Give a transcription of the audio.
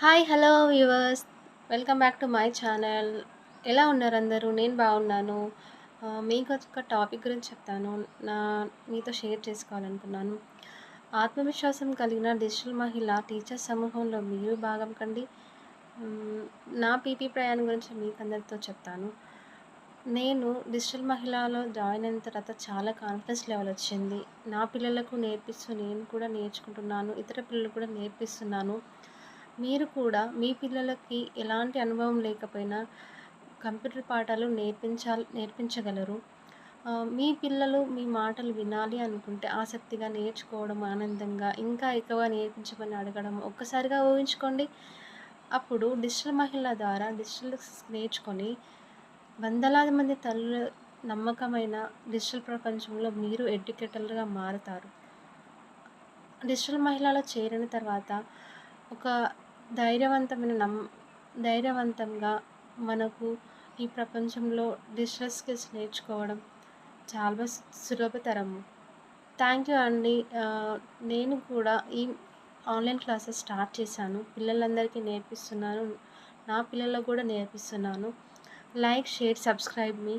Hi! Hello viewers. Welcome back to my channel. ఎలా ఉన్నారు అందరూ? నేను బాగున్నాను. మీకొక టాపిక్ గురించి చెప్తాను. నా మీతో షేర్ చేసుకోవాలనుకున్నాను. ఆత్మవిశ్వాసం కలిగిన డిజిటల్ మహిళ టీచర్ సమూహంలో మీరు భాగం కండి. హ్మ్. నా పీపీ ప్రయాణం గురించి మీకందరితో చెప్తాను. నేను డిజిటల్ మహిళలో జాయిన్ అయిన తర్వాత చాలా కాన్ఫిడెన్స్ లెవెల్ వచ్చింది. నా పిల్లలకు నేర్పిస్తూ నేను కూడా నేర్చుకుంటున్నాను. ఇతర పిల్లలకు కూడా నేర్పిస్తున్నాను. మీరు కూడా మీ పిల్లలకి ఎలాంటి అనుభవం లేకపోయినా కంప్యూటర్ పాఠాలు నేర్పించగలరు. మీ పిల్లలు మీ మాటలు వినాలి అనుకుంటే ఆసక్తిగా నేర్చుకోవడం, ఆనందంగా ఇంకా ఎక్కువ నేర్పించమని అడగడం ఒక్కసారిగా ఊహించుకోండి. అప్పుడు డిజిటల్ మహిళ ద్వారా డిజిటల్ నేర్చుకొని వందలాది మంది తల్లుల నమ్మకమైన డిజిటల్ ప్రపంచంలో మీరు ఎడ్యుకేటర్‌గా మారుతారు. డిజిటల్ మహిళలో చేరిన తర్వాత ఒక ధైర్యవంతమైన ధైర్యవంతంగా మనకు ఈ ప్రపంచంలో డిజిటల్ స్కిల్స్ నేర్చుకోవడం చాలా సులభతరము. థ్యాంక్ యూ అండి. నేను కూడా ఈ ఆన్‌లైన్ క్లాసెస్ స్టార్ట్ చేశాను. పిల్లలందరికీ నేర్పిస్తున్నాను. నా పిల్లలకు కూడా నేర్పిస్తున్నాను. లైక్, షేర్, సబ్స్క్రైబ్ మీ.